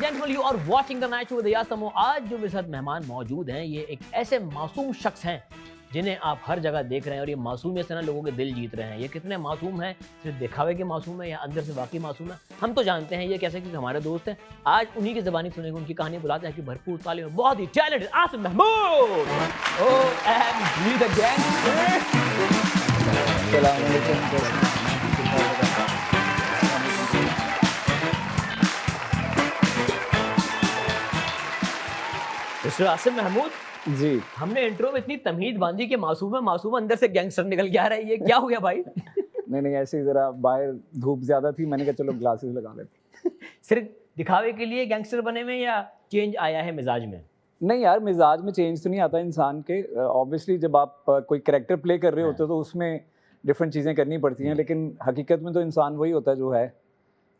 Gentleman, you are watching the night show with यासमो। आज जो मेरे साथ मेहमान मौजूद हैं, ये एक ऐसे मासूम शख्स हैं जिन्हें आप हर जगह देख रहे हैं और ये मासूमियत से ना लोगों के दिल जीत रहे हैं। ये कितने मासूम हैं, सिर्फ दिखावे के मासूम है या अंदर से वाकई मासूम है, हम तो जानते हैं ये कैसे, क्योंकि हमारे दोस्त हैं। आज उन्हीं की ज़बानी सुनेंगे, उनकी कहानी बुलाते हैं कि भरपूर तालीम में बहुत ही talented Asim Mahmood. OMG the gang. Mister Asim Mahmood ji, हमने इंट्रो में इतनी तमहीद बांधी कि मासूम है, मासूम अंदर से गैंगस्टर निकल के आ रहा है। ये क्या हो गया भाई? नहीं ऐसे ही जरा बाहर धूप ज्यादा थी, मैंने कहा चलो ग्लासेस लगा लेते। सिर्फ दिखावे के लिए गैंगस्टर बने में या चेंज आया है मिजाज में? नहीं यार, मिजाज में चेंज तो नहीं आता इंसान के। ऑब्वियसली जब आप कोई कैरेक्टर प्ले कर रहे होते हो तो उसमें डिफरेंट चीज़ें करनी पड़ती हैं, लेकिन हकीकत में तो इंसान वही होता है जो है,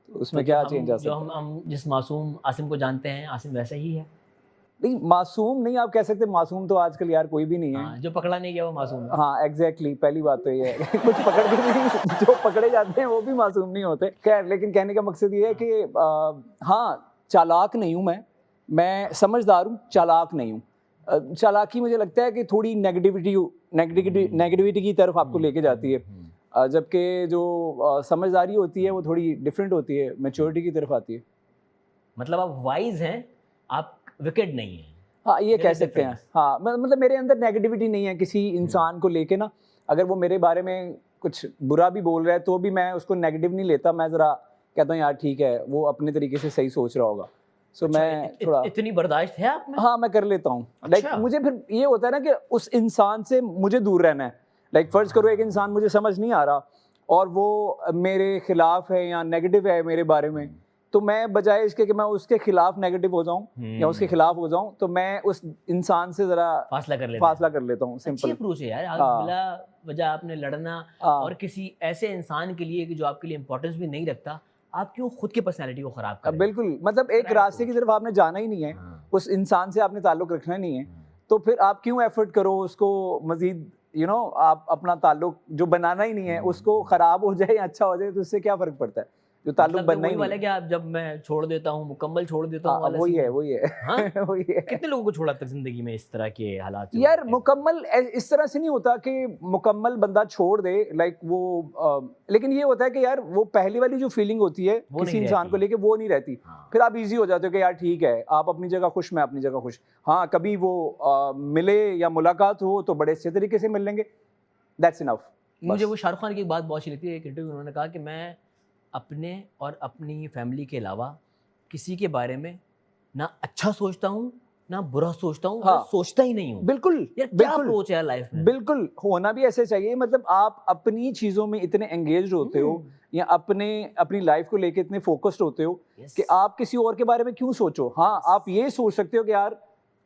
तो उसमें क्या चेंज आ सकता है? हम जिस मासूम आसिम को जानते हैं, आसिम वैसा ही है। नहीं, मासूम नहीं आप कह सकते। मासूम तो आजकल यार कोई भी नहीं है। हाँ, जो पकड़ा नहीं गया वो मासूम है। हाँ एग्जैक्टली, पहली बात तो ये है। कुछ पकड़ के नहीं, जो पकड़े जाते हैं वो भी मासूम नहीं होते। खैर, लेकिन कहने का मकसद ये है कि हाँ, चालाक नहीं हूँ मैं समझदार हूँ, चालाक नहीं हूँ। चालाकी मुझे लगता है कि थोड़ी नेगेटिविटी की तरफ आपको लेके जाती है, जबकि जो समझदारी होती है वो थोड़ी डिफरेंट होती है, मैच्योरिटी की तरफ आती है। मतलब आप वाइज हैं, आप विकेट नहीं है। हाँ, ये कह सकते हैं। हाँ, मतलब मेरे अंदर नेगेटिविटी नहीं है किसी इंसान को लेके ना। अगर वो मेरे बारे में कुछ बुरा भी बोल रहा है तो भी मैं उसको नेगेटिव नहीं लेता। मैं ज़रा कहता हूँ यार ठीक है, वो अपने तरीके से सही सोच रहा होगा। सो मैं थोड़ा इतनी बर्दाश्त है आप में? हाँ, मैं कर लेता हूँ। लाइक मुझे फिर ये होता है ना कि उस इंसान से मुझे दूर रहना है। लाइक फर्ज करो एक इंसान मुझे समझ नहीं आ रहा और वो मेरे खिलाफ है या नेगेटिव है मेरे बारे में, तो मैं बजाय इसके कि मैं उसके खिलाफ नेगेटिव हो जाऊं या उसके खिलाफ हो जाऊं, तो मैं उस इंसान से जरा फासला कर लेता हूं। सिंपल अप्रोच है यार। आप बिला वजह आपने लड़ना और किसी ऐसे इंसान के लिए कि जो आपके लिए इंपॉर्टेंस भी नहीं रखता, आप क्यों खुद की पर्सनैलिटी को खराब कर रहे हैं? बिल्कुल, मतलब एक रास्ते की तरफ आपने जाना ही नहीं है, उस इंसान से आपने ताल्लुक रखना नहीं है, तो फिर आप क्यों एफर्ट करो उसको मजीद आप अपना ताल्लुक जो बनाना ही नहीं है उसको खराब हो जाए या अच्छा हो जाए तो उससे क्या फर्क पड़ता है? जो ताल्लुक बनना ही वाला क्या, जब मैं छोड़ देता हूँ, मुकम्मल छोड़ देता हूँ, वही है। हाँ? वही है। कितने लोगों को छोड़ा तक जिंदगी में इस तरह के हालात? यार मुकम्मल इस तरह से नहीं होता कि मुकम्मल बंदा छोड़ दे, लाइक वो लेकिन ये होता है कि यार वो पहली वाली जो फीलिंग होती है किसी इंसान को लेके वो नहीं रहती। फिर आप इजी हो जाते हो कि यार ठीक है, आप अपनी जगह खुश, मैं अपनी जगह खुश। हाँ, कभी वो मिले या मुलाकात हो तो बड़े अच्छे तरीके से मिल लेंगे, दैट्स इनफ। मुझे वो शाहरुख खान की एक बात बहुत अच्छी लगती है। एक इंटरव्यू उन्होंने कहा कि मैं अपने और अपनी फैमिली के अलावा किसी के बारे में ना अच्छा सोचता हूँ ना बुरा सोचता हूँ। हाँ, सोचता ही नहीं हूँ। बिल्कुल यार क्या अप्रोच है लाइफ में? बिल्कुल होना भी ऐसे चाहिए। मतलब आप अपनी चीजों में इतने एंगेज होते हो या अपनी लाइफ को लेके इतने फोकस्ड होते हो कि आप किसी और के बारे में क्यों सोचो। हाँ, आप ये सोच सकते हो कि यार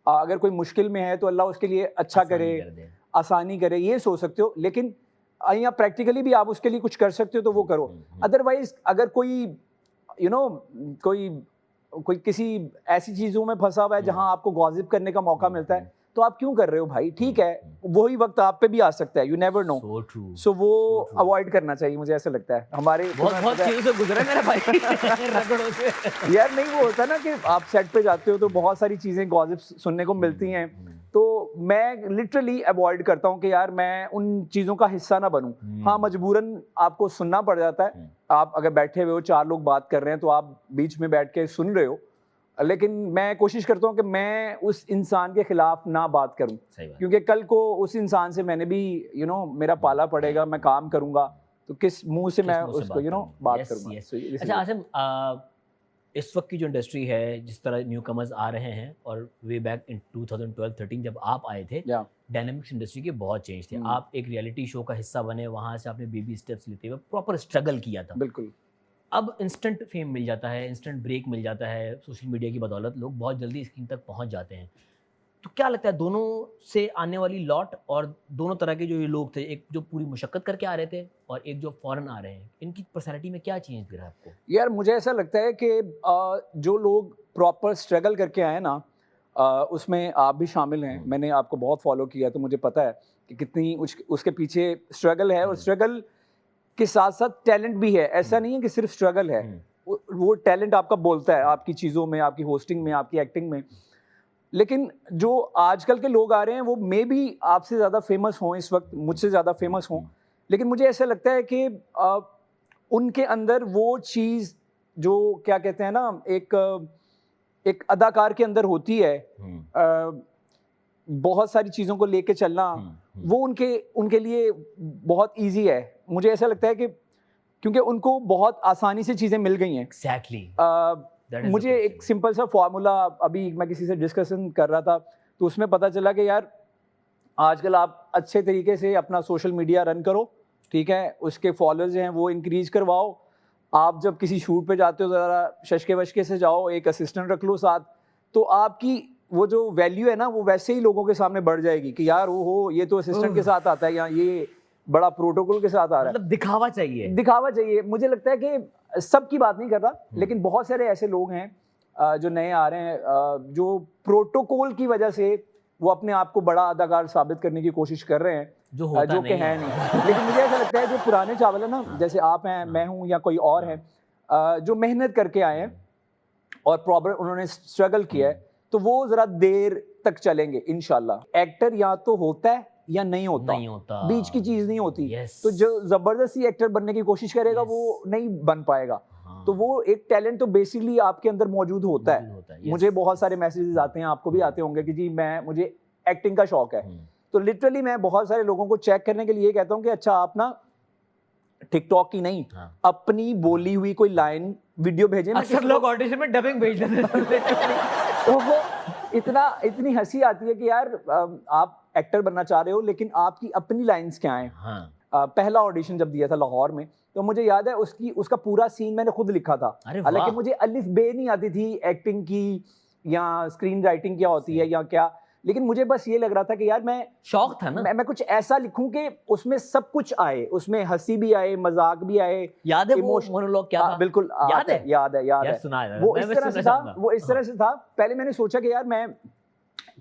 अगर कोई मुश्किल में है तो अल्लाह उसके लिए अच्छा करे, आसानी करे, ये सोच सकते हो। लेकिन या प्रैक्टिकली भी आप उसके लिए कुछ कर सकते हो तो वो करो। अदरवाइज अगर कोई कोई किसी ऐसी चीजों में फंसा हुआ है जहां आपको गॉसिप करने का मौका मिलता है तो आप क्यों कर रहे हो भाई? ठीक है, वही वक्त आप पे भी आ सकता है, यू नेवर नो। सो वो अवॉइड करना चाहिए, मुझे ऐसा लगता है। हमारे बहुत चीजों से गुजरा मेरा भाई रगड़ों से। यार नहीं, वो होता है ना कि आप सेट पे जाते हो तो बहुत सारी चीजें गॉसिप सुनने को मिलती हैं, तो मैं लिटरली अवॉइड करता हूँ कि यार मैं उन चीज़ों का हिस्सा ना बनूं। हाँ, मजबूरन आपको सुनना पड़ जाता है। आप अगर बैठे हुए हो, 4 लोग बात कर रहे हैं तो आप बीच में बैठ के सुन रहे हो, लेकिन मैं कोशिश करता हूँ कि मैं उस इंसान के खिलाफ ना बात करूँ, क्योंकि कल को उस इंसान से मैंने भी मेरा पाला पड़ेगा, मैं काम करूँगा तो किस मुंह से मैं उसको बात करूँगा। अच्छा आसिम, इस वक्त की जो इंडस्ट्री है, जिस तरह न्यू कमर्स आ रहे हैं, और वे बैक इन 2012-13 जब आप आए थे, डायनामिक्स इंडस्ट्री के बहुत चेंज थे। आप एक रियलिटी शो का हिस्सा बने, वहाँ से आपने बेबी स्टेप्स लेते हुए प्रॉपर स्ट्रगल किया था। बिल्कुल। अब इंस्टेंट फेम मिल जाता है, इंस्टेंट ब्रेक मिल जाता है, सोशल मीडिया की बदौलत लोग बहुत जल्दी स्क्रीन तक पहुँच जाते हैं। तो क्या लगता है दोनों से आने वाली लॉट और दोनों तरह के जो ये लोग थे, एक जो पूरी मुशक्कत करके आ रहे थे और एक जो फॉरेन आ रहे हैं, इनकी पर्सनैलिटी में क्या चेंज दिख रहा है आपको? यार मुझे ऐसा लगता है कि जो लोग प्रॉपर स्ट्रगल करके आए ना, उसमें आप भी शामिल हैं। मैंने आपको बहुत फॉलो किया तो मुझे पता है कि कितनी उसके पीछे स्ट्रगल है, और स्ट्रगल के साथ साथ टैलेंट भी है। ऐसा नहीं है कि सिर्फ स्ट्रगल है, वो टैलेंट आपका बोलता है आपकी चीज़ों में, आपकी होस्टिंग में, आपकी एक्टिंग में। लेकिन जो आजकल के लोग आ रहे हैं वो मे बी आपसे ज़्यादा फेमस हों इस वक्त, मुझसे ज़्यादा फेमस हों, लेकिन मुझे ऐसा लगता है कि उनके अंदर वो चीज़ जो क्या कहते हैं ना, एक अदाकार के अंदर होती है, बहुत सारी चीज़ों को लेके चलना, वो उनके लिए बहुत इजी है। मुझे ऐसा लगता है कि क्योंकि उनको बहुत आसानी से चीज़ें मिल गई हैं। एग्जैक्टली। मुझे एक सिंपल सा फॉर्मूला, अभी मैं किसी से डिस्कशन कर रहा था तो उसमें पता चला कि यार आजकल आप अच्छे तरीके से अपना सोशल मीडिया रन करो, ठीक है, उसके फॉलोअर्स हैं वो इंक्रीज करवाओ। आप जब किसी शूट पे जाते हो ज़रा शशके वशके से जाओ, एक असिस्टेंट रख लो साथ, तो आपकी वो जो वैल्यू है ना वो वैसे ही लोगों के सामने बढ़ जाएगी कि यार वो ये तो असिस्टेंट के साथ आता है या ये बड़ा प्रोटोकॉल के साथ आ रहा है। मतलब दिखावा चाहिए, दिखावा चाहिए। मुझे लगता है कि सबकी बात नहीं कर रहा, लेकिन बहुत सारे ऐसे लोग हैं जो नए आ रहे हैं, जो प्रोटोकॉल की वजह से वो अपने आप को बड़ा अदाकार साबित करने की कोशिश कर रहे हैं, जो कि है नहीं। लेकिन मुझे ऐसा लगता है जो पुराने चावल है ना, जैसे आप हैं, मैं हूँ या कोई और है, जो मेहनत करके आए हैं और प्रॉपर उन्होंने स्ट्रगल किया है, तो वो जरा देर तक चलेंगे इंशाल्लाह। एक्टर या तो होता है या नहीं होता, बीच की चीज नहीं होती। तो जो जबरदस्ती एक्टर बनने की कोशिश करेगा वो नहीं बन पाएगा। तो वो एक टैलेंट तो बेसिकली आपके अंदर मौजूद होता है। मुझे बहुत सारे मैसेजेस आते हैं, आपको भी आते होंगे कि जी मुझे एक्टिंग का शौक है, तो लिटरली मैं बहुत सारे लोगों को चेक करने के लिए कहता हूँ कि अच्छा आप ना टिकटॉक की नहीं, अपनी बोली हुई कोई लाइन वीडियो भेजें। अक्सर लोग ऑडिशन में डबिंग भेज देते हैं। तो वो इतनी हंसी आती है कि यार आप एक्टर बनना चाह रहे हो लेकिन आपकी अपनी लाइंस क्या हैं। पहला ऑडिशन जब दिया था लाहौर में, तो मुझे याद है उसका पूरा सीन मैंने खुद लिखा था। हालांकि मुझे अलिफ बे नहीं आती थी एक्टिंग की या स्क्रीन राइटिंग क्या होती है या क्या, लेकिन मुझे बस ये लग रहा था कि यार मैं शौक था ना, मैं कुछ ऐसा लिखूं कि उसमें सब कुछ आए, उसमें हंसी भी आए, मजाक भी आए। याद है वो मोनोलॉग क्या था? बिल्कुल याद है। सुनाया वो इस तरह से था। पहले मैंने सोचा कि यार मैं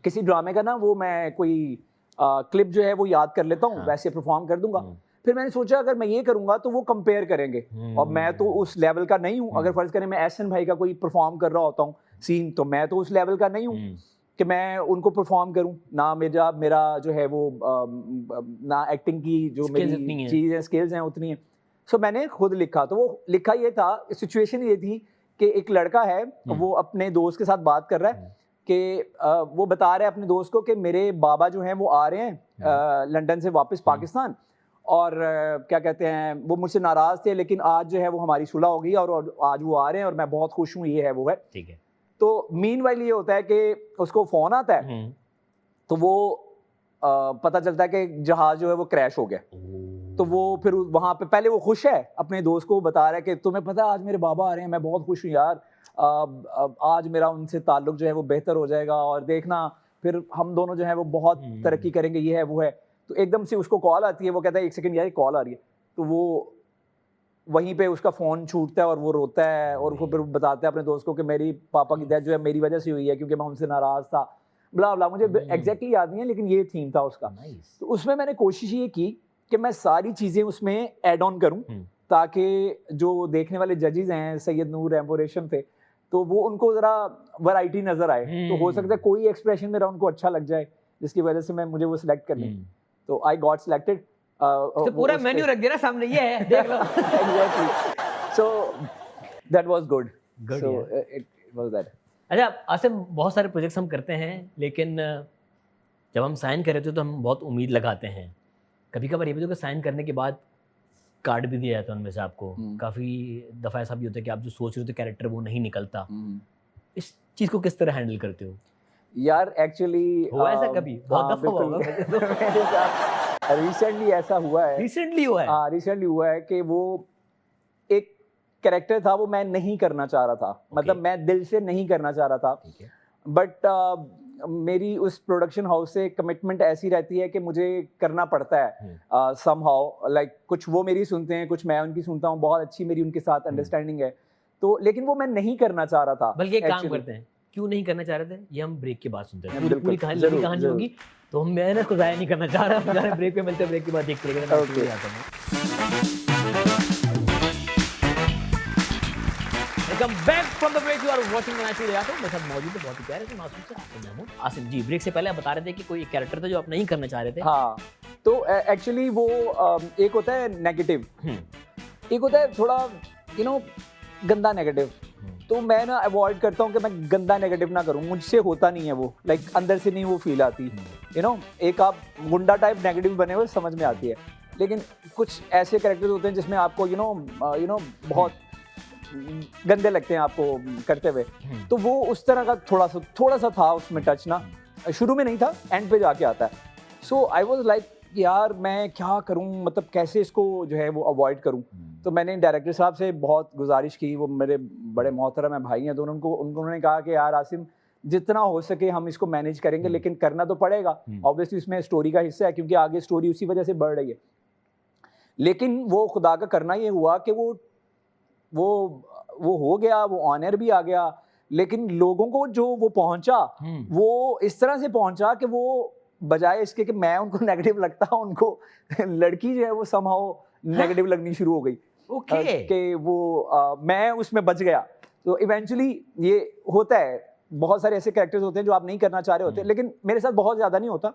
किसी ड्रामे का ना वो मैं कोई क्लिप जो है वो याद कर लेता हूँ, वैसे परफॉर्म कर दूंगा। फिर मैंने सोचा अगर मैं ये करूंगा तो वो कंपेयर करेंगे, और मैं तो उस लेवल का नहीं हूँ। अगर फर्ज करें मैं एहसन भाई का कोई परफॉर्म कर रहा होता हूँ सीन, तो मैं तो उस लेवल का नहीं हूँ कि मैं उनको परफॉर्म करूं ना। मेरा जो है वो ना एक्टिंग की जो मेरी चीज़ है, स्किल्स हैं उतनी है। सो मैंने खुद लिखा। तो वो लिखा ये था, सिचुएशन ये थी कि एक लड़का है, वो अपने दोस्त के साथ बात कर रहा है कि वो बता रहा है अपने दोस्त को कि मेरे बाबा जो हैं वो आ रहे हैं लंदन से वापस पाकिस्तान, और क्या कहते हैं वो मुझसे नाराज़ थे, लेकिन आज जो है वो हमारी सुलह हो गई और आज वो आ रहे हैं और मैं बहुत खुश हूँ, ये है वो है। ठीक है। तो मीनवाइल ये होता है कि उसको फोन आता है, तो वो पता चलता है कि जहाज जो है वो क्रैश हो गया। तो वो फिर वहां पे पहले वो खुश है, अपने दोस्त को बता रहा है कि तुम्हें पता है आज मेरे बाबा आ रहे हैं, मैं बहुत खुश हूँ यार, आज मेरा उनसे ताल्लुक जो है वो बेहतर हो जाएगा और देखना फिर हम दोनों जो है वो बहुत तरक्की करेंगे, ये है वो है। तो एकदम से उसको कॉल आती है, वो कहता है एक सेकंड यार कॉल आ रही है। तो वो वहीं पे उसका फ़ोन छूटता है और वो रोता है, और उसको फिर बताता है अपने दोस्त को कि मेरी पापा की डेथ जो है मेरी वजह से हुई है क्योंकि मैं उनसे नाराज़ था, ब्ला ब्ला। मुझे एग्जैक्टली याद नहीं है, लेकिन ये थीम था उसका। तो उसमें मैंने कोशिश ये की कि मैं सारी चीज़ें उसमें ऐड ऑन करूँ, ताकि जो देखने वाले जजेस हैं, सैयद नूर हैं, वो रेशम थे, तो वो उनको ज़रा वैरायटी नज़र आए। तो हो सकता है कोई एक्सप्रेशन मेरा उनको अच्छा लग जाए जिसकी वजह से मुझे वो सिलेक्ट कर लें। तो आई गॉट सिलेक्टेड। तो पूरा मेन्यू रख दिया ना सामने, ये है देख लो। Exactly. So that was good. So it was that. अच्छा आसिम, बहुत सारे प्रोजेक्ट्स हम करते हैं, लेकिन जब हम साइन कर रहे थे तो हम बहुत उम्मीद लगाते हैं। कभी कभार ये भी तो साइन करने के बाद कार्ड भी दिया जाता है उनमें से आपको। काफ़ी दफ़ा ऐसा भी होता है कि आप जो सोच रहे थे कैरेक्टर वो नहीं निकलता। इस चीज़ को किस तरह हैंडल करते हो? यार एक्चुअली हुआ ऐसा कभी? बहुत दफ़ा हुआ। रिसेंटली ऐसा हुआ है। रिसेंटली हुआ है कि वो एक कैरेक्टर था, वो मैं नहीं करना चाह रहा था। मतलब मैं दिल से नहीं करना चाह रहा था, बट मेरी उस प्रोडक्शन हाउस से कमिटमेंट ऐसी रहती है कि मुझे करना पड़ता है समहाउ। लाइक कुछ वो मेरी सुनते हैं, कुछ मैं उनकी सुनता हूँ, बहुत अच्छी मेरी उनके साथ अंडरस्टैंडिंग है। तो लेकिन वो मैं नहीं करना चाह रहा था। बल्कि एक काम करते हैं, क्यों नहीं करना चाह रहे थे ये हम ब्रेक के बाद सुनते हैं। पूरी कहानी होगी, तो मैं इसको ज़ाया नहीं करना चाह रहा। ब्रेक पे मिलते हैं, ब्रेक के बाद देखते हैं। Welcome back from the break. You are watching the natural यार। मेरे साथ मौजूद है बहुत ही प्यारे से मासूम से आसिम महमूद। आसिम जी, ब्रेक से पहले आप बता रहे थे कि कोई एक कैरेक्टर था जो आप नहीं करना चाह रहे थे। हाँ, तो एक्चुअली वो एक होता है नेगेटिव, हम्म, एक होता है थोड़ा गंदा नेगेटिव। तो मैं ना अवॉइड करता हूँ कि मैं गंदा नेगेटिव ना करूँ, मुझसे होता नहीं है वो, लाइक अंदर से नहीं वो फील आती। एक आप गुंडा टाइप नेगेटिव बने हुए समझ में आती है, लेकिन कुछ ऐसे कैरेक्टर्स होते हैं जिसमें आपको बहुत गंदे लगते हैं आपको करते हुए। तो वो उस तरह का थोड़ा सा था उसमें टच ना, शुरू में नहीं था, एंड पे जाके आता है। सो आई वाज लाइक यार मैं क्या करूं, मतलब कैसे इसको जो है वो अवॉइड करूं। तो मैंने डायरेक्टर साहब से बहुत गुजारिश की, वो मेरे बड़े मोहतरम है भाई हैं, तो उन्होंने कहा कि यार आसिम जितना हो सके हम इसको मैनेज करेंगे, लेकिन करना तो पड़ेगा। ऑब्वियसली इसमें स्टोरी का हिस्सा है, क्योंकि आगे स्टोरी उसी वजह से बढ़ रही है। लेकिन वो खुदा का करना ये हुआ कि वो हो गया, वो ऑनर भी आ गया, लेकिन लोगों को जो वो पहुंचा वो इस तरह से पहुंचा कि वो बजाय इसके कि मैं उनको नेगेटिव लगता, उनको लड़की जो है वो समहाउ नेगेटिव लगनी शुरू हो गई। कि वो मैं उसमें बच गया। तो इवेंचुअली ये होता है, बहुत सारे ऐसे कैरेक्टर्स होते हैं जो आप नहीं करना चाह रहे होते, लेकिन मेरे साथ बहुत ज्यादा नहीं होता।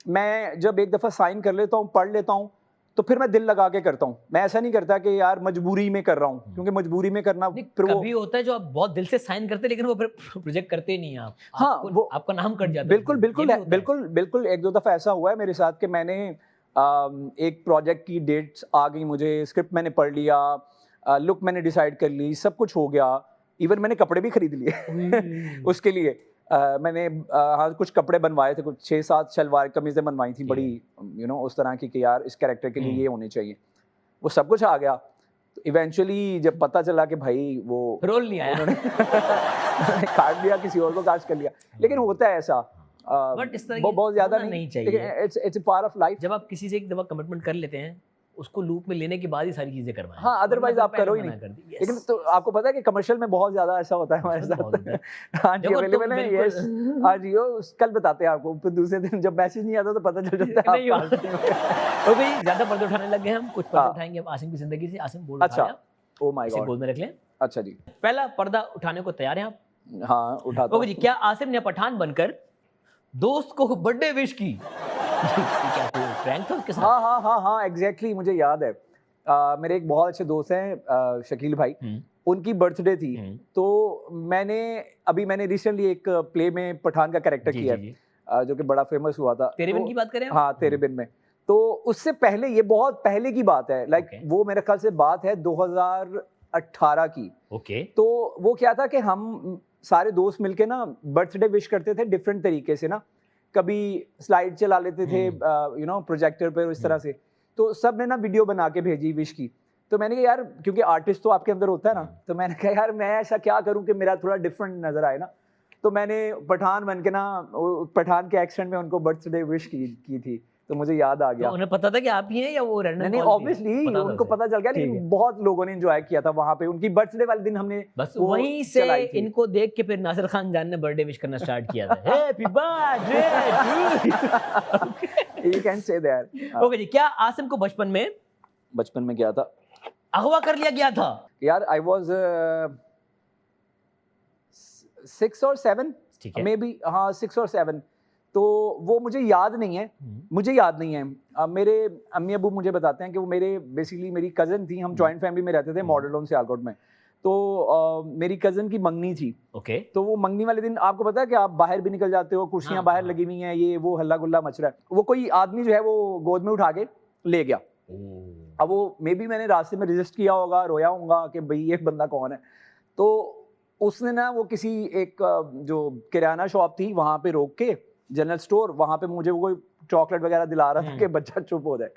मैं जब एक दफा साइन कर लेता हूँ, पढ़ लेता हूँ, तो फिर मैं दिल लगा के करता हूँ। मैं ऐसा नहीं करता कि यार मजबूरी में कर रहा हूँ, क्योंकि मजबूरी में करना फिर वो कभी होता है जो आप बहुत दिल से साइन करते हैं लेकिन वो फिर प्रोजेक्ट करते नहीं आप। हाँ, वो आपका नाम कट जाता है। बिल्कुल बिल्कुल बिल्कुल बिल्कुल। एक दो दफा ऐसा हुआ है मेरे साथ कि मैंने एक प्रोजेक्ट की डेट्स आ गई, मुझे स्क्रिप्ट मैंने पढ़ लिया, लुक मैंने डिसाइड कर ली, सब कुछ हो गया, इवन मैंने कपड़े भी खरीद लिए उसके लिए। मैंने हाँ कुछ कपड़े बनवाए थे, कुछ 6-7 शलवार कमीजें बनवाई थी बड़ी उस तरह की कि यार इस कैरेक्टर के लिए ये होने चाहिए। वो सब कुछ आ गया। तो इवेंचुअली जब पता चला कि भाई वो रोल नहीं आया, उन्होंने काट दिया, किसी और को कास्ट कर लिया। लेकिन होता है ऐसा, बट इस तरह बहुत ज्यादा नहीं चाहिए। लेकिन it's a part of life. जब आप किसी से एक दफा कमिटमेंट कर लेते हैं, उसको लूप में लेने के बाद ही सारी चीजें करवाएं। हाँ, अदरवाइज आप करो ही नहीं। लेकिन तो आपको पता है कि कमर्शियल में बहुत ज्यादा ऐसा होता है हमारे साथ। हाँ जी, अवेलेबल है, यस। हाँ जी, कल बताते हैं आपको, फिर दूसरे दिन जब मैसेज नहीं आता तो पता चल जाता है आपको। ओके, ज्यादा पर्दे उठाने लग गए हम, कुछ पर्दे उठाएंगे अब आसिम की जिंदगी से। आसिम बोल अच्छा, ओ माय गॉड, गोद में रख लें। अच्छा जी, पहला पर्दा उठाने को तैयार हैं आप? हाँ, उठाता ओके जी, क्या आसिम ने पठान बनकर दोस्त को बर्थडे विश की? क्या कोई प्रैंक था उसके साथ? हाँ, एग्जैक्टली, मुझे याद है। मेरे एक बहुत अच्छे दोस्त हैं शकील भाई, उनकी बर्थडे थी। तो मैंने रिसेंटली एक प्ले में पठान का कैरेक्टर किया है, जो कि बड़ा फेमस हुआ था। तेरे बिन की बात करें? हाँ, तेरे बिन में। तो उससे पहले, ये बहुत पहले की बात है, लाइक वो मेरे ख्याल से बात है 2018 की। ओके। तो वो क्या था कि हम सारे दोस्त मिलके ना बर्थडे विश करते थे डिफरेंट तरीके से ना। कभी स्लाइड चला लेते थे प्रोजेक्टर पर, इस तरह से। तो सब ने ना वीडियो बना के भेजी विश की। तो मैंने कहा यार, क्योंकि आर्टिस्ट तो आपके अंदर होता है ना, तो मैंने कहा यार मैं ऐसा क्या करूं कि मेरा थोड़ा डिफरेंट नजर आए ना। तो मैंने पठान बन के ना पठान के एक्सेंट में उनको बर्थडे विश की थी। तो मुझे याद आ गया। तो उन्हें पता था कि आप ही हैं या वो रैंडम? नहीं, ऑब्वियसली उनको पता चल गया, लेकिन बहुत लोगों ने एंजॉय किया था वहां पे। उनकी बर्थडे वाले दिन हमने बस वहीं से इनको देख के फिर नासिर खान जान ने बर्थडे विश करना स्टार्ट किया था। Happy birthday to you can say that. Okay जी, क्या आसिम को बचपन में क्या था, अगवा कर लिया गया था? यार आई वाज 6 और 7 मे बी, हाँ 6 और 7। तो वो मुझे याद नहीं है। मेरे अम्मी अबू मुझे बताते हैं कि वो बेसिकली मेरी कज़न थी। हम जॉइंट फैमिली में रहते थे मॉडल टाउन सियालकोट में। तो मेरी कज़न की मंगनी थी। ओके। तो वो मंगनी वाले दिन आपको पता है कि आप बाहर भी निकल जाते हो, कुर्सियां बाहर लगी हुई हैं, ये वो हल्ला गुल्ला मच रहा है। वो कोई आदमी जो है वो गोद में उठा के ले गया। अब वो मे बी मैंने रास्ते में रजिस्ट किया होगा, रोया होगा कि भाई ये बंदा कौन है। तो उसने ना वो किसी एक जो किराना शॉप थी वहां पे रोक के, जनरल स्टोर, वहां पे मुझे वो कोई चॉकलेट वगैरह दिला रहा था कि बच्चा चुप हो जाए।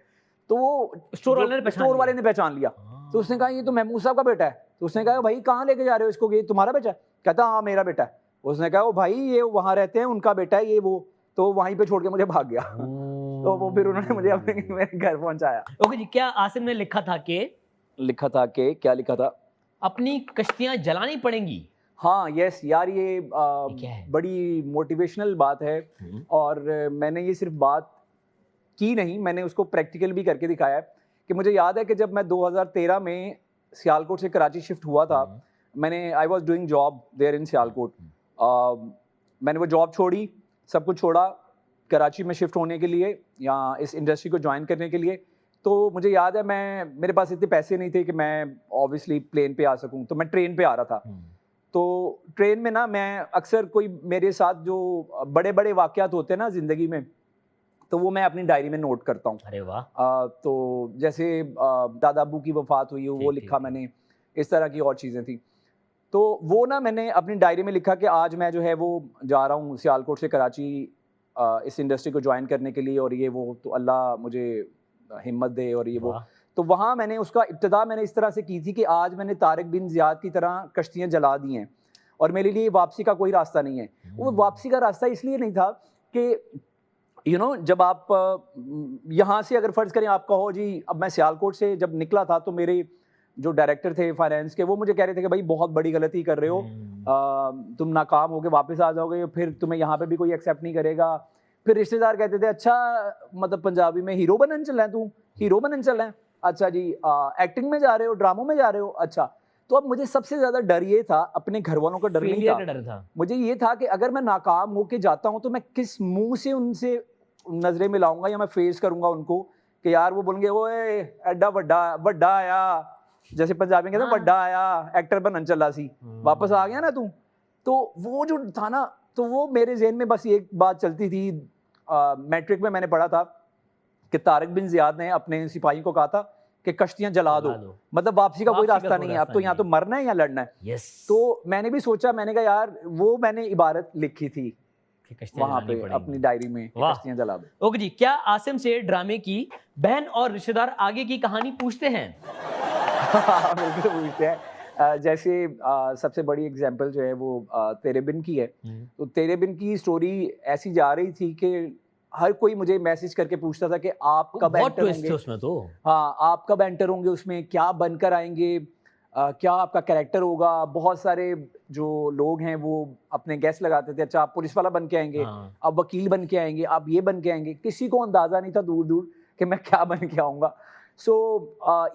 तो वो स्टोर वाले ने पहचान लिया। तो उसने कहा ये तो महमूद साहब का बेटा है। तो उसने कहा भाई कहाँ लेके जा रहे हो इसको, ये तुम्हारा बेटा है? कहता हाँ मेरा बेटा है। उसने कहा भाई ये वहां रहते हैं, उनका बेटा है ये वो। तो वहीं पे छोड़ के मुझे भाग गया। तो वो फिर उन्होंने मुझे अपने मेरे घर पहुंचाया। ओके जी, क्या आसिम ने लिखा था कि क्या लिखा था? अपनी कश्तियां जलानी पड़ेंगी? हाँ, यस यार, ये बड़ी मोटिवेशनल बात है। और मैंने ये सिर्फ बात की नहीं, मैंने उसको प्रैक्टिकल भी करके दिखाया है। कि मुझे याद है कि जब मैं 2013 में सियालकोट से कराची शिफ्ट हुआ था, I was doing job there in Sialkot. मैंने वो जॉब छोड़ी, सब कुछ छोड़ा कराची में शिफ्ट होने के लिए या इस इंडस्ट्री को ज्वाइन करने के लिए। तो मुझे याद है मेरे पास इतने पैसे नहीं थे कि मैं ऑब्वियसली प्लेन पे आ सकूं, तो मैं ट्रेन पे आ रहा था। तो ट्रेन में ना मैं अक्सर कोई मेरे साथ जो बड़े बड़े वाक़यात होते हैं ना ज़िंदगी में, तो वो मैं अपनी डायरी में नोट करता हूँ। अरे वाह। तो जैसे दादा अबू की वफ़ात हुई, वो ठीक, लिखा ठीक। मैंने, इस तरह की और चीज़ें थी। तो वो ना मैंने अपनी डायरी में लिखा कि आज मैं जो है वो जा रहा हूँ सियालकोट से कराची इस इंडस्ट्री को ज्वाइन करने के लिए, और ये वो तो अल्लाह मुझे हिम्मत दे और ये वो। वाह। तो वहाँ मैंने उसका इब्तिदा मैंने इस तरह से की थी कि आज मैंने तारिक बिन ज़ियाद की तरह कश्तियाँ जला दी हैं और मेरे लिए वापसी का कोई रास्ता नहीं है। वो वापसी का रास्ता इसलिए नहीं था कि जब आप यहाँ से अगर फ़र्ज़ करें, आप कहो जी अब मैं सियालकोट से जब निकला था तो मेरे जो डायरेक्टर थे फाइनेंस के, वो मुझे कह रहे थे कि भाई बहुत बड़ी गलती कर रहे हो, तुम नाकाम होके वापस आ जाओगे, फिर तुम्हें यहाँ पे भी कोई एक्सेप्ट नहीं करेगा। फिर रिश्तेदार कहते थे अच्छा मतलब पंजाबी में हीरो बनने चल रहे हैं, तू हीरो बनने चल रहे हैं, अच्छा जी एक्टिंग में जा रहे हो, ड्रामों में जा रहे हो, अच्छा। तो अब मुझे सबसे ज़्यादा डर ये था, अपने घर वालों का डर नहीं फेलियर का डर था। मुझे ये था कि अगर मैं नाकाम होके जाता हूँ तो मैं किस मुंह से उनसे नजरें मिलाऊंगा या मैं फेस करूंगा उनको कि यार वो बोलेंगे ओए एडा वड्डा आया, जैसे पंजाबी कहते हैं वड्डा आया एक्टर बनन चला सी, वापस आ गया ना तू। तो वो जो था ना, तो वो मेरे ज़हन में बस एक बात चलती थी। मैट्रिक में मैंने पढ़ा था कि तारिक बिन ज़ियाद ने अपने सिपाही को कहा था कि कश्तियां जला दो, मतलब वापसी का कोई रास्ता नहीं है, अब तो यहाँ तो मरना है या लड़ना है। यस। तो मैंने भी सोचा, मैंने कहा यार वो मैंने इबारत लिखी थी वहाँ पे अपनी डायरी में, कश्तियां जला दो। ओके जी, क्या आसिम से ड्रामे की बहन और रिश्तेदार आगे की कहानी पूछते हैं? बिल्कुल पूछते हैं। जैसे सबसे बड़ी एग्जांपल जो है वो तेरे बिन की है। तो तेरे बिन की स्टोरी ऐसी जा रही थी कि हर कोई मुझे मैसेज करके पूछता था कि आप कब एंटर होंगे उसमें। तो हाँ, आप कब एंटर होंगे उसमें, क्या बनकर आएंगे, क्या आपका कैरेक्टर होगा। बहुत सारे जो लोग हैं वो अपने गेस्ट लगाते थे, अच्छा आप पुलिस वाला बन के आएंगे, आप वकील बन के आएंगे, आप ये बन के आएंगे। किसी को अंदाजा नहीं था दूर दूर कि मैं क्या बन के आऊँगा। सो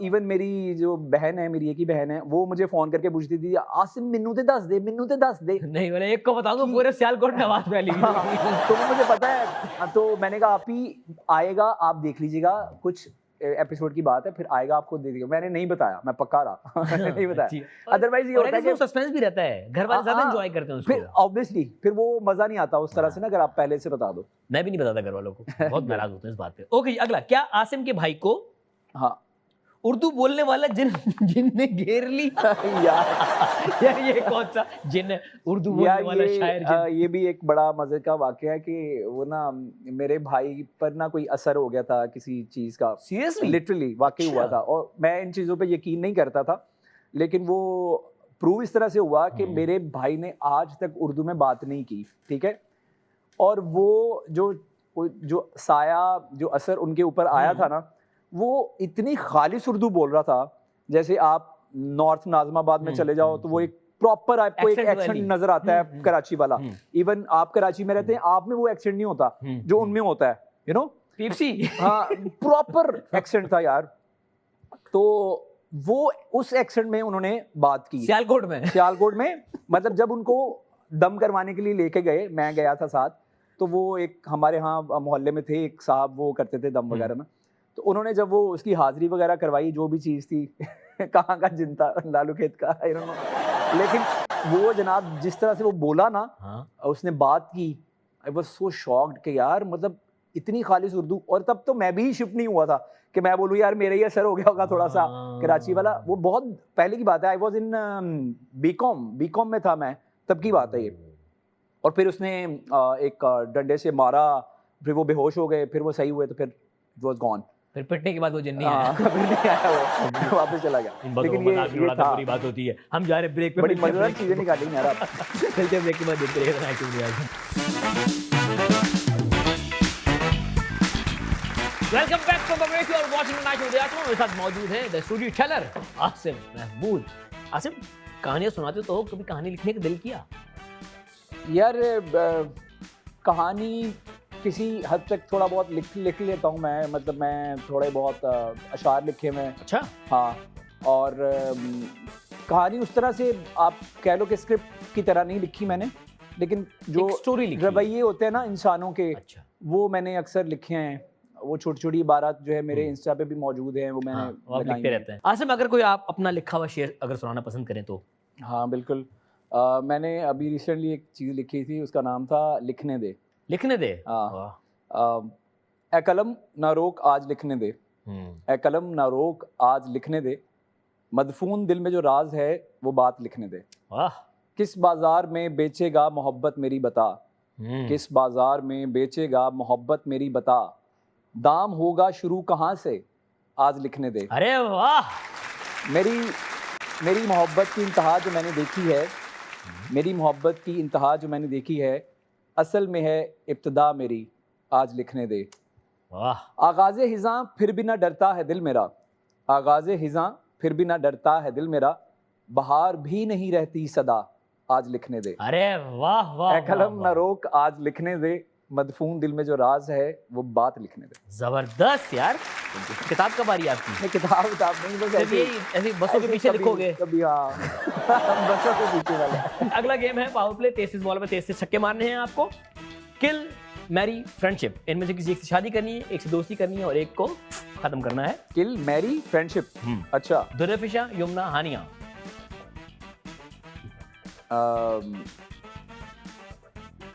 इवन मेरी जो बहन है, मेरी एक ही बहन है, वो मुझे फ़ोन करके पूछती थी आसिम मैनू ते दस दे नहीं, मैंने एक को बताऊंगा पूरे सियालकोट में आवाज़ फैली। तो वो मुझे पता है। तो मैंने कहा आप ही आएगा, आप देख लीजिएगा, कुछ एपिसोड की बात है, फिर आएगा आप खुद दे दीजिएगा। मैंने नहीं बताया, मैं पक्का रहा नहीं बताया। अदरवाइज ये होता है कि सस्पेंस भी रहता है, घर वाले ज़्यादा एंजॉय करते हैं उसको। फिर ऑब्वियसली फिर वो मजा नहीं आता उस तरह से ना, अगर आप पहले से बता दो। मैं भी नहीं बताता घर वालों को, बहुत नाराज होते हैं इस बात पे। ओके, अगला, क्या आसिम के भाई को हाँ उर्दू बोलने वाला जिन ने घेर ली? यार ये कौन सा जिन है? उर्दू बोलने वाला शायर जिन। ये भी एक बड़ा मजे का वाकया है कि वो ना मेरे भाई पर ना कोई असर हो गया था किसी चीज का। सीरियसली? लिटरली वाकई हुआ था, और मैं इन चीजों पे यकीन नहीं करता था, लेकिन वो प्रूव इस तरह से हुआ कि मेरे भाई ने आज तक उर्दू में बात नहीं की, ठीक है। और वो जो साया, जो असर उनके ऊपर आया था ना, वो इतनी खालिस उर्दू बोल रहा था। जैसे आप नॉर्थ नाज़िमाबाद में चले जाओ तो वो एक प्रॉपर आपको एक एक्सेंट नजर आता है कराची वाला। इवन आप कराची में रहते हैं, आप में वो एक्सेंट नहीं होता जो उनमें होता है, यू नो पीप्सी। हाँ, प्रॉपर एक्सेंट था यार। तो वो उस एक्सेंट में उन्होंने बात की सियालकोट में। मतलब जब उनको दम करवाने के लिए लेके गए, मैं गया था साथ, तो वो एक हमारे यहाँ मोहल्ले में थे एक साहब, वो करते थे दम वगैरह ना। तो उन्होंने जब वो उसकी हाजिरी वगैरह करवाई, जो भी चीज़ थी कहाँ का जिनता, लालू खेत का, आई डोंट नो, लेकिन वो जनाब जिस तरह से वो बोला ना, उसने बात की, आई वाज सो शॉक्ड कि यार मतलब इतनी खालिस उर्दू। और तब तो मैं भी शिफ्ट नहीं हुआ था कि मैं बोलूँ यार मेरा ही असर हो गया होगा थोड़ा सा कराची वाला। वो बहुत पहले की बात है, आई वॉज इन बीकॉम में था मैं, तब की बात है ये। और फिर उसने एक डंडे से मारा, फिर वो बेहोश हो गए, फिर वो सही हुए, तो फिर इट वाज गॉन। फिर पिटने के बाद वो जिन नहीं आया, फिर नहीं आया, वो वापस चला गया। लेकिन ये था बुरी बात होती है। हम जा रहे ब्रेक पे, बड़ी मजेदार चीजें निकाली यार आप। चलते ब्रेक के बाद देखते रहिए। Welcome back to the break, you are watching night with Asim. मेरे साथ मौजूद है the studio teller Asim Mahmood. Asim, कहानियां सुनाते तो हो, कभी कहानी लिखने का दिल किया? यार कहानी किसी हद तक थोड़ा बहुत लिख लेता हूँ मैं, मतलब मैं थोड़े बहुत अशार लिखे मैं। अच्छा। हाँ, और कहानी उस तरह से आप कह लो कि स्क्रिप्ट की तरह नहीं लिखी मैंने, लेकिन जो एक स्टोरी लिखी है। रवैये होते हैं ना इंसानों के, अच्छा वो मैंने अक्सर लिखे हैं। वो छोटी छोटी इबारत जो है मेरे इंस्टा पे भी मौजूद हैं, वो मैंने हाँ, वो आप बनाई लिखते हैं। रहते हैं। आसिम, अगर कोई आप अपना लिखा हुआ शेर अगर सुनाना पसंद करें तो? हाँ बिल्कुल। मैंने अभी रिसेंटली एक चीज़ लिखी थी, उसका नाम था लिखने दे। लिखने दे। हाँ। वाह। ए कलम ना रोक आज लिखने दे, ए कलम ना रोक आज लिखने दे, मदफून दिल में जो राज है वो बात लिखने दे। वाह। किस बाजार में बेचेगा मोहब्बत मेरी बता, किस बाजार में बेचेगा मोहब्बत मेरी बता, दाम होगा शुरू कहाँ से आज लिखने दे। अरे वाह। मेरी मेरी मोहब्बत की इंतहा जो मैंने देखी है, मेरी मोहब्बत की इंतहा जो मैंने देखी है, असल में है इब्तिदा मेरी आज लिखने दे। वाह। आगाज़े हिज़ां फिर भी ना डरता है दिल मेरा, आगाज़े हिज़ां फिर भी ना डरता है दिल मेरा, बहार भी नहीं रहती सदा आज लिखने दे। अरे वाह वाह। ए कलम ना रोक आज लिखने दे, मदफून दिल में जो राज है वो बात लिखने दे। जबरदस्त यार। किताब कब आ रही है आपकी? मैं किताब नहीं, बस सिर्फ ऐसे यही ऐसी बसों के ऐसे पीछे कभी- लिखोगे? कभी हाँ बसों के पीछे वाला। अगला गेम है पावर प्ले। 33 बॉल में 33 छक्के मारने हैं आपको। किल, मैरी, फ्रेंडशिप, इनमें से किसी एक से शादी करनी है, एक से दोस्ती करनी है और एक को खत्म करना है। किल, मैरी, फ्रेंडशिप। अच्छा। दुर्रफिशा, यमुना, हानिया।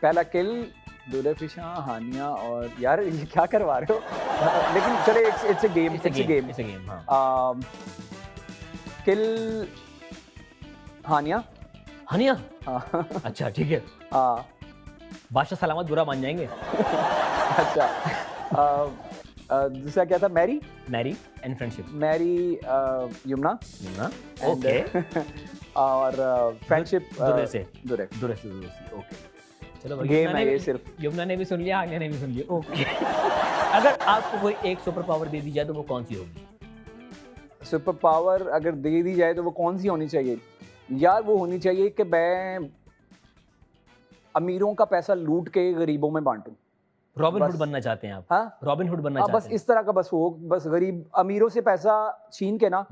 पहला किल, दुर्रफिशा, हानिया, और यार ये क्या करवा रहे हो लेकिन चले it's a game, it's a game. हाँ। किल हानिया। हानिया। हाँ। अच्छा ठीक है। हाँ। बादशाह सलामत बुरा मान जाएंगे। अच्छा। दूसरा क्या था? Mary, Mary and friendship. Mary, Yamuna, Yamuna. and, okay. और फ्रेंडशिप दुर्रे से। दुर्रे। दुर्रे से दोस्ती। ओके चलो भाई, गेम यमुना है ने ये भी- सिर्फ। यमुना ने भी सुन लिया, आलिया ने भी सुन लिया। ओके। अगर आपको कोई एक सुपर पावर दे दी जाए तो वो कौन सी होगी? सुपर पावर अगर दे दी जाए तो वो कौन सी होनी चाहिए? यार वो होनी चाहिए कि मैं अमीरों का पैसा लूट के गरीबों में बांटूं। रॉबिन हुड बस। बनना चाहते हैं आप? हाँ रॉबिन हुड बनना हाँ, चाहते बस हैं? इस तरह का बस हो, बस गरीब अमीरों से पैसा छीन के ना,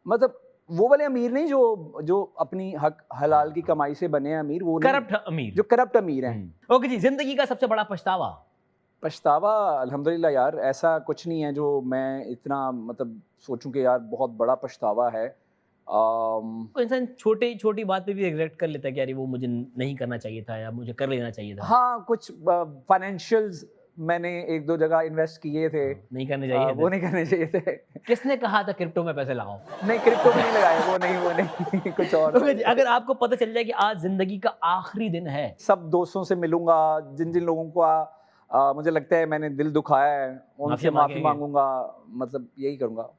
मतलब वो वाले अमीर नहीं जो अपनी हक हलाल की कमाई से बने हैं अमीर, वो नहीं, करप्ट अमीर। जो करप्ट अमीर हैं। ओके जी, जिंदगी का सबसे बड़ा पछतावा? पछतावा अल्हम्दुलिल्लाह यार ऐसा कुछ नहीं है जो मैं इतना मतलब सोचूं कि यार बहुत बड़ा पछतावा है। कोई इंसान छोटी छोटी बात पे भी रिग्रेट कर लेता है कि यार ये वो मुझे नहीं करना चाहिए था या मुझे कर लेना चाहिए था। हाँ, कुछ फाइनेंशियल्स मैंने एक दो जगह इन्वेस्ट किए थे, नहीं करने चाहिए वो थे। नहीं करने चाहिए थे। किसने कहा था क्रिप्टो में पैसे लगाओ? नहीं, क्रिप्टो में नहीं लगाए, वो नहीं कुछ और। ओके जी, अगर आपको पता चल जाए कि आज जिंदगी का आखिरी दिन है, सब दोस्तों से मिलूंगा जिन जिन लोगों को मुझे लगता है मैंने दिल दुखाया है, उनसे माफिया माफी मांगेंगे। मांगूंगा, मतलब यही करूंगा।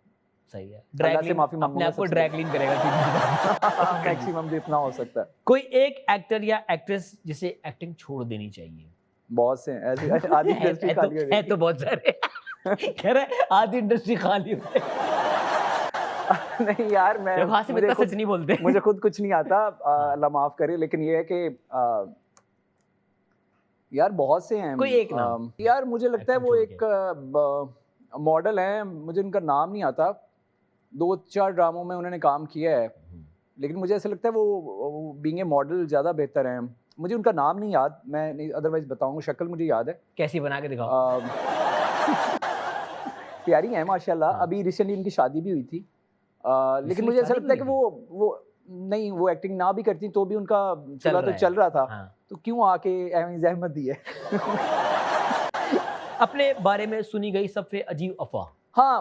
सही है। अल्लाह से माफी अपने मांगूंगा आप को सबसे ड्रैग क्लीन करेगा सीधी सी बात। मैक्सिमम जितना हो सकता है। कोई एक एक्टर या एक्ट्रेस जिसे एक्टिंग छोड़ देनी चाहिए? बहुत से हैं ऐसे, आधी इंडस्ट्री खाली हो है गई। तो बहुत सारे। कह रहे आधी इंडस्ट्री खाली हो गई। नहीं यार, मैं देखो हासिम इतना सच नहीं बोलते। मुझे खुद कुछ नहीं आता, अल्लाह माफ करे, लेकिन ये है कि यार बहुत से हैं। कोई एक नाम। यार मुझे लगता है वो Acting एक मॉडल है, मुझे उनका नाम नहीं आता, 2-4 ड्रामों में उन्होंने काम किया है, लेकिन मुझे ऐसा लगता है वो बीइंग ए मॉडल ज़्यादा बेहतर है। मुझे उनका नाम नहीं याद, मैं नहीं अदरवाइज बताऊंगा, शक्ल मुझे याद है। कैसी बना के दिखाओ। प्यारी है माशाल्लाह। हाँ। अभी रिसेंटली उनकी शादी भी हुई थी, लेकिन Recently मुझे ऐसा शादी लगता है भी कि हुई वो नहीं, वो एक्टिंग ना भी करती तो भी उनका चला तो रहा है। चल रहा था, हाँ। तो क्यों आके एवं जहमत दी है। अपने बारे में सुनी गई सबसे अजीब अफवाह? हाँ,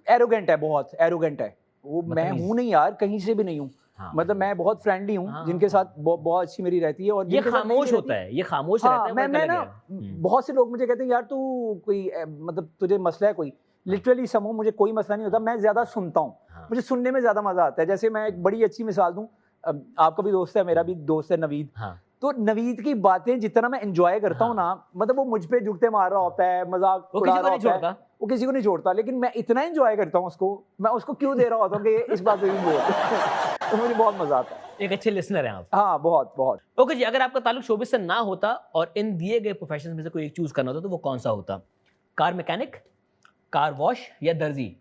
एरोगेंट है, बहुत एरोगेंट है वो। मैं बदतमीज। हूँ नहीं यार, कहीं से भी नहीं हूँ। हाँ, मतलब मैं बहुत फ्रेंडली हूँ, हाँ, जिनके हाँ। साथ बहुत अच्छी मेरी रहती है, और ये जिनके साथ नहीं खामोश भी होता रहती- है, ये खामोश रहता हाँ, है। मैं वो अलग ना है। बहुत से लोग मुझे कहते हैं यार तू कोई मतलब तुझे मसला है कोई, लिटरली समो मुझे कोई मसला नहीं होता, मैं ज्यादा सुनता हूँ, हाँ। मुझे सुनने में ज्यादा मजा आता है। जैसे मैं एक बड़ी अच्छी मिसाल दूं, आपका भी दोस्त है, मेरा भी दोस्त है नवीद, हाँ। तो नवीद की बातें जितना मैं एंजॉय करता हूँ ना, मतलब वो मुझ पे जुगते मार रहा होता है, मजाक वो उड़ा किसी को रहा नहीं होता है, छोड़ता। वो किसी को नहीं छोड़ता, लेकिन मैं इतना एंजॉय करता हूँ उसको, मैं उसको क्यों दे रहा होता हूँ कि इस बात पे भी बोल। तो मुझे बहुत मजा आता है। एक अच्छे लिसनर हैं आप। हाँ, बहुत बहुत। ओके जी, अगर आपका ताल्लुक शोबिस से ना होता और इन दिए गए प्रोफेशन में से कोई एक चूज करना होता तो वो कौन सा होता? कार मैकेनिक, कार वॉश या दर्जी?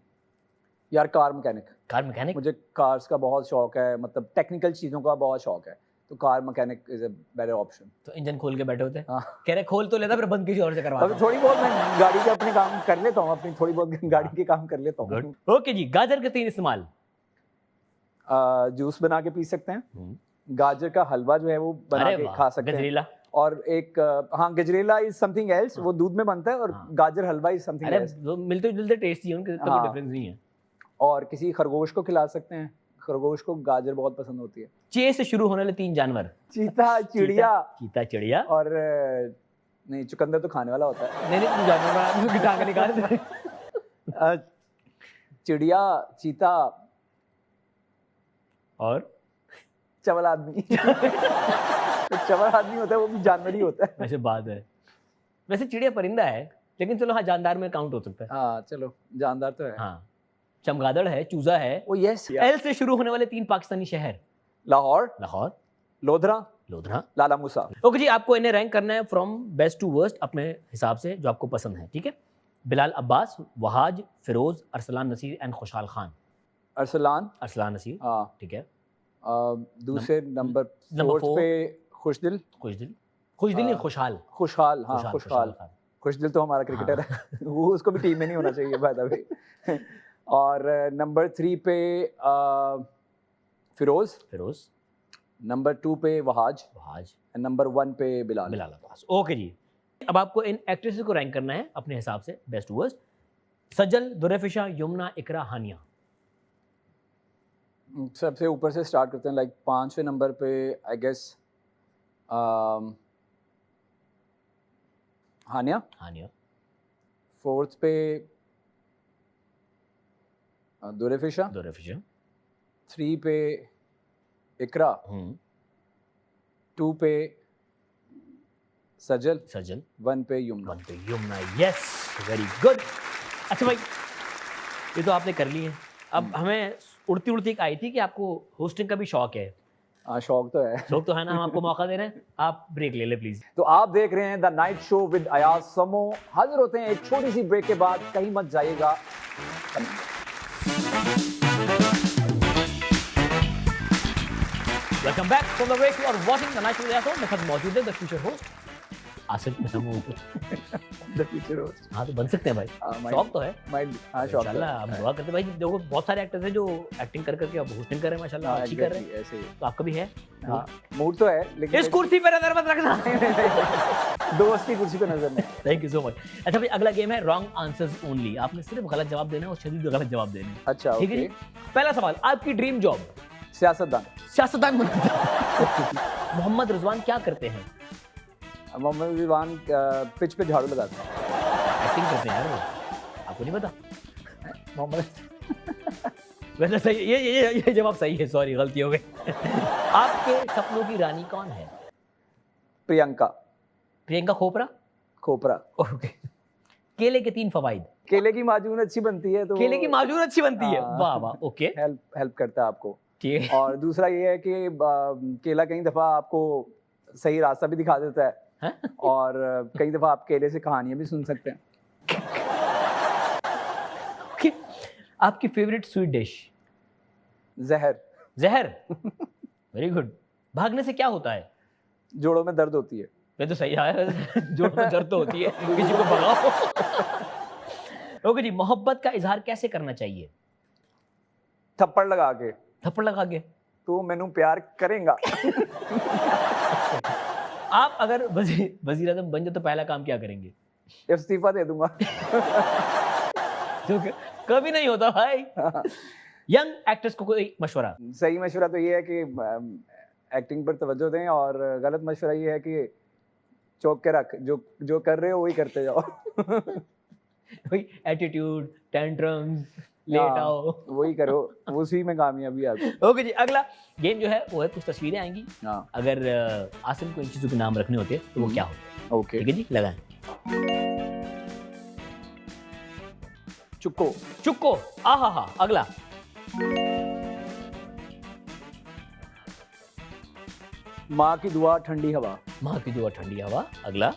यार कार मैकेनिक। Car mechanic? मुझे कार्स का बहुत शौक है, मतलब टेक्निकल चीज़ों का बहुत शौक है, तो car mechanic is a better option. तो इंजन खोल के बैठे होते हैं, हाँ। कह रहे खोल तो लेता फिर बंद किसी और से करवाता अब हूं। थोड़ी बहुत मैं गाड़ी के अपने काम कर लेता हूँ, अपनी थोड़ी बहुत गाड़ी के काम कर लेता हूँ। गुड। ओके जी, गाजर के 3 इस्तेमाल। जूस बना के पी सकते हैं, हम्म, गाजर का हलवा जो है वो बना अरे के वाह, खा सकते हैं, गजरेला। और एक हाँ गजरेला इज समथिंग एल्स, वो दूध में बनता है, और हाँ। गाजर हलवा इज समथिंग अरे एल्स। वो मिलते जुलते टेस्ट ही है, उनके कोई हाँ। डिफरेंस नहीं है। और किसी खरगोश को खिला सकते हैं, खरगोश को गाजर बहुत पसंद होती है। चे से शुरू होने वाले 3 जानवर। चीता, चिड़िया, चीता, चिड़िया। और नहीं चुकंदर तो खाने वाला होता है। नहीं नहीं, तू जानवर बना टांग निकाल दे। अ, चिड़िया, चीता और चवल आदमी। तो चवल आदमी होता है, वो भी जानवर ही होता है। वैसे बात है, वैसे चिड़िया परिंदा है, लेकिन चलो हाँ जानदार में काउंट हो सकता है। हाँ चलो, जानदार तो है। हाँ, चमगादड़ है, चूजा है। ओ यस, एल से शुरू होने वाले 3 पाकिस्तानी शहर। लाहौर, लाहौर, लोधरा, लोधरा। लाला मूसा। ओके जी, आपको इन्हें रैंक करना है फ्रॉम बेस्ट टू वर्स्ट अपने हिसाब से, जो आपको पसंद है, ठीक है? बिलाल अब्बास, वहाज, फिरोज, अरसलान नसीर एंड खुशहाल खान। अरसलान, अरसलान नसीर, हाँ। ठीक है। दूसरे नंबर नंबर 4 पे खुशदिल, खुशदिल, खुशदिल नहीं, खुशहाल। खुशहाल, हाँ खुशहाल, खुशहाल। खान। खुशदिल तो हमारा क्रिकेटर है, वो उसको भी टीम में नहीं होना चाहिए बाय द वे। और नंबर 3 पे फिरोज, फिरोज, नंबर 2 पे वहाज, वहाज, एंड नंबर 1 पे बिलाल। बिलाल अब्बास। ओके जी, अब आपको इन एक्ट्रेसेस को रैंक करना है अपने हिसाब से बेस्ट टू वर्स्ट। सजल, दुरैफिशा, यमुना, इकरा, हानिया। सबसे ऊपर से स्टार्ट करते हैं, लाइक 5वें नंबर पे I guess Hania, Hania, 4th पे दुरैफिशा, दुरैफिशा, 3 पे इकरा, 2 पे सजल, सजल, 1 पे यमुना। 1 पे यमुना। Yes, very good. अच्छा भाई, ये तो आपने कर ली है। अब हमें उड़ती उड़ती एक आई थी कि आपको होस्टिंग का भी शौक है। हाँ शौक तो है। शौक तो है ना, हम आपको मौका दे रहे हैं, आप ब्रेक ले ले प्लीज। तो आप देख रहे हैं the night show with Ayaz समो। हाजिर होते हैं एक छोटी सी ब्रेक के बाद, कहीं मत जाइएगा। Welcome back from the break, you are watching the night show with Ayaz Samoo. मेरे साथ मौजूद है the future host Asif Mehmood. The future host. हाँ तो बन सकते हैं भाई, हाँ, शौक तो है। हाँ शौक तो माशाल्लाह, हम दुआ करते हैं भाई। देखो बहुत सारे एक्टर्स हैं जो एक्टिंग कर करके अब होस्टिंग कर रहे हैं, माशाल्लाह हाँ, अच्छी कर रहे हैं। exactly, ऐसे ही। तो आपका भी है? हाँ मूड तो है, लेकिन इस कुर्सी पर नजर मत रखना। दोस्त की कुर्सी पे नजर नहीं। Thank you so much. अच्छा भाई, अगला गेम है रॉन्ग आंसर्स ओनली। आपने सिर्फ गलत जवाब देना है और शदीद गलत जवाब देने हैं। अच्छा ठीक है ओके। जी। पहला सवाल, आपकी ड्रीम जॉब? सियासतदान। सियासतदान बनना। मोहम्मद रिजवान क्या करते हैं? मोहम्मद रिजवान पिच पे झाड़ू लगाते हैं। एक्टिंग करते हैं यार वो, आपको नहीं पता? मोहम्मद वैसे सही, ये जवाब सही है, सॉरी गलती हो गई। आपके सपनों की रानी कौन है? प्रियंका प्रियंका खोपरा। खोपरा। ओके। केले के 3 फवाइद। केले की माजून अच्छी बनती है, तो केले की माजून अच्छी बनती है, हाँ। वाह वाह, ओके हेल्प करता है आपको। ठीक है। और दूसरा ये है कि केला कई दफा आपको सही रास्ता भी दिखा देता है, हैं? और कई दफा आप केले से कहानियां भी सुन सकते हैं। ओके। आपकी फेवरेट स्वीट डिश? जहर। जहर। Very good. भागने से क्या होता है? जोड़ों में दर्द होती है। ये तो सही आया। जोड़ों में दर्द तो होती है, किसी को भगाओ। ओके जी, मोहब्बत का इजहार कैसे करना चाहिए? थप्पड़ लगा के। थप्पड़ लगा के। तो मैनू प्यार करेगा। आप अगर वजीर आजम बन जाए तो पहला काम क्या करेंगे? इस्तीफा दे दूंगा। जो कभी नहीं होता भाई। यंग एक्टर्स को कोई मशवरा? सही मशवरा तो ये है कि एक्टिंग पर तवज्जो दें, और गलत मशवरा ये है कि चौक के रख, जो कर रहे हो वही करते जाओ। वही एटीट्यूड, टेंट्रम्स, लेट हाँ, आओ, वही करो, उसी में कामयाबी आपको। ओके जी, अगला गेम जो है वो है कुछ तस्वीरें आएंगी। हाँ अगर आसिम को इन चीजों के नाम रखने होते हैं तो वो क्या होते? ओके। ठीक है जी, लगाएं। चुक्को। चुक्को, आहा हा। अगला, माँ की दुआ ठंडी हवा। माँ की दुआ ठंडी हवा। अगला,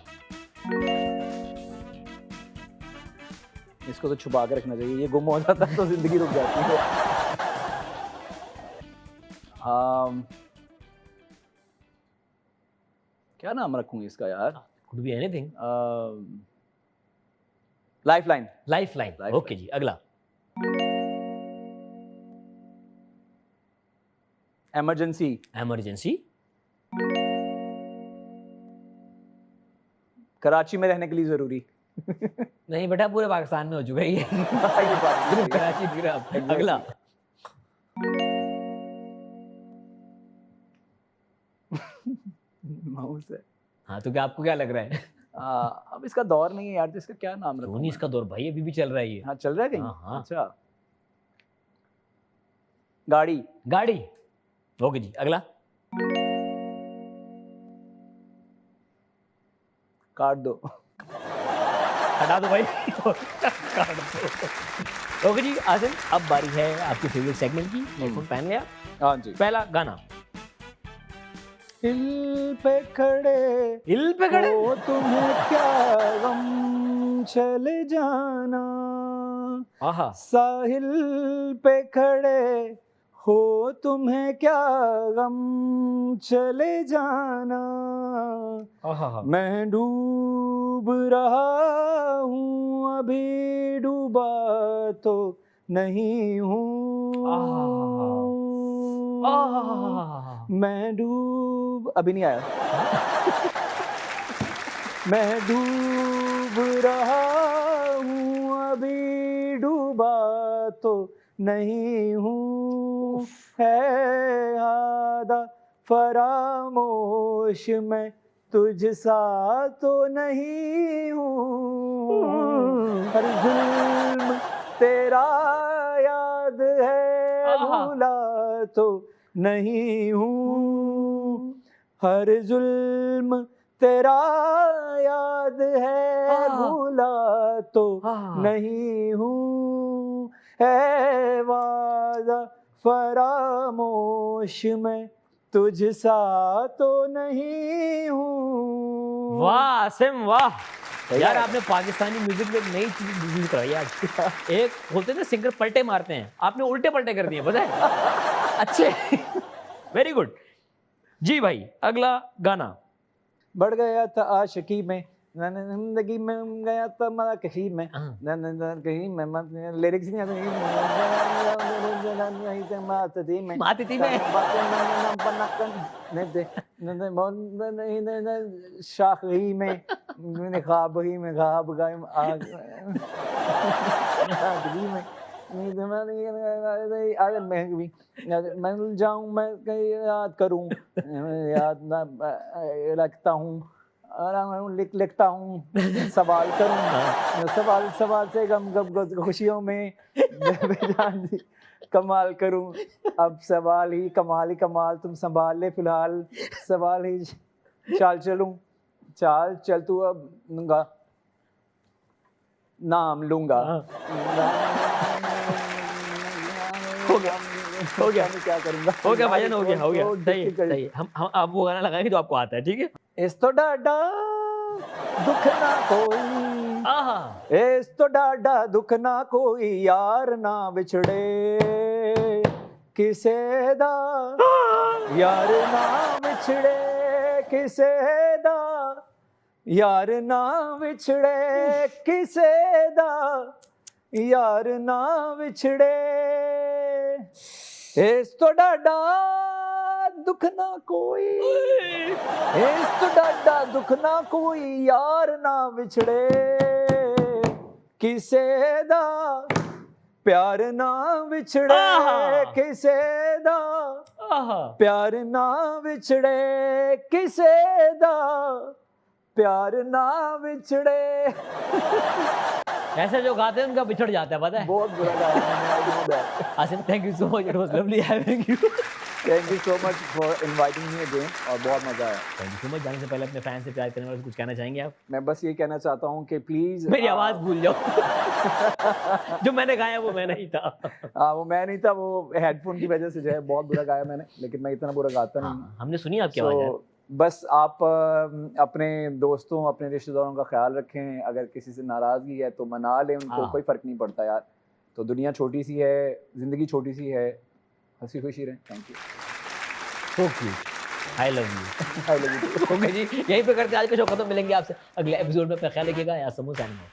इसको तो छुपा के रखना चाहिए, ये गुम हो जाता है तो जिंदगी रुक जाती है। क्या नाम रखूं इसका यार? Could be anything. Lifeline. Lifeline, Lifeline. Okay जी, अगला। इमरजेंसी। इमरजेंसी। कराची में रहने के लिए जरूरी। नहीं बेटा, पूरे पाकिस्तान में हो चुका है ये। ये बात भी सिर्फ सही है। कराची नहीं रहा। Exactly. अगला। माउस है। हाँ, तो क्या आपको क्या लग रहा है? अब इसका दौर नहीं है यार, तो इसका क्या नाम क्यों रखूं नहीं, मैं? इसका दौर भाई अभी भी चल रहा है ये। हाँ, चल रहा है कहीं? हाँ, हाँ। अच्छा। गाड़ी। गाड़ी, ओके जी, अगला। काट दो। हटा दो भाई। काट दो। ओके जी आसिम, अब बारी है आपकी फेवरेट सेगमेंट की। हेडफोन पहन लिया। हाँ जी। पहला गाना। हिल पे खड़े हिल पे खड़े। हो तुम्हें क्या गम, चले जाना। आहा। साहिल पे खड़े हो तुम्हें क्या गम, चले जाना। आहा। मैं डूब रहा हूँ अभी, डूबा तो नहीं हूँ। आहा। मैं डूब, अभी नहीं आया। मैं डूब रहा हूँ अभी, डूबा तो नहीं हूँ। है आदा फरामोश मैं तुझ सा तो नहीं हूँ। हर जुल्म तेरा याद है, आहा। भूला तो नहीं हूँ। हर जुल्म तेरा याद है, आहा। भूला तो आहा। नहीं हूँ। है वादा फरामोश मैं तुझ सा तो नहीं हूँ। वाह आसिम वाह। सही यार है। आपने पाकिस्तानी म्यूजिक में एक नई चीज यूज कराई आज। एक बोलते थे सिंगर पलटे मारते हैं, आपने उल्टे पलटे कर दिए, पता है? अच्छे। वेरी गुड जी भाई, अगला गाना। बढ़ गया था आशिकी में, जिंदगी में गया था मरा कहीं में, हाँ। कहीं में लिरिक्स नहीं आते, मातती में मातती में। शाखी में ख्वाब ही में ख्वाब गाय मैं जाऊं, मैं याद करूं, याद ना रखता हूँ, लिखता हूँ, सवाल करूँ, सवाल से गम खुशियों में बेजान कमाल करूँ। अब सवाल ही कमाल तुम संभाल ले फिलहाल, सवाल ही चाल चलूं, चाल चल तू अब लूंगा, नाम लूंगा। हो गया, हो गया, क्या करूंगा? हो गया भाईजान, हो गया सही है, सही है। हम आप वो गाना लगाएंगे जो आपको आता है, ठीक है? इस तो डाडा दुख ना कोई, आहा। इस तो डाडा दुख ना कोई, यार ना विछड़े किसे दा, यार ना विछड़े किसे दा, यार ना विछड़े किसे दा, यार ना विछड़े। इस तो डाडा दुख ना कोई, इस तो डाडा दुख ना कोई, यार ना विछड़े किसे दा, प्यार ना विछड़े आहा। किसे दा, आहा। प्यार ना विछड़े किसे दा, प्यार ना विछड़े। ऐसे जो गाते हैं उनका बिछड़ जाता है, पता है? बहुत बुरा गाया मैंने, I know that. Asim, thank you so much, it was lovely having you. Thank you so much for inviting me again, और बहुत मजा आया। Thank you so much. जाने से पहले अपने फैन से प्यार करने वाले से कुछ कहना चाहेंगे आप? मैं बस ये कहना चाहता हूँ कि प्लीज मेरी आवाज भूल जाओ। जो मैंने गाया वो मैं नहीं था। वो मैं नहीं था, वो हेडफोन की वजह से जो है बहुत बुरा गाया मैंने, लेकिन मैं इतना बुरा गाता नहीं। हाँ, हमने सुनी आपकी आवाज यार। बस आप अपने दोस्तों, अपने रिश्तेदारों का ख्याल रखें, अगर किसी से नाराजगी है तो मना लें उनको, हाँ। कोई फर्क नहीं पड़ता यार। तो दुनिया छोटी सी है, जिंदगी छोटी सी है, हंसी खुशी रहें। Thank you. So cute, I love you. I love you too. Okay जी, यहीं पे करते हैं आज का शो खत्म। मिलेंगे आपसे अगले एपिसोड में। अपना ख्याल रखिएगा। यासमू साइनिंग ऑफ।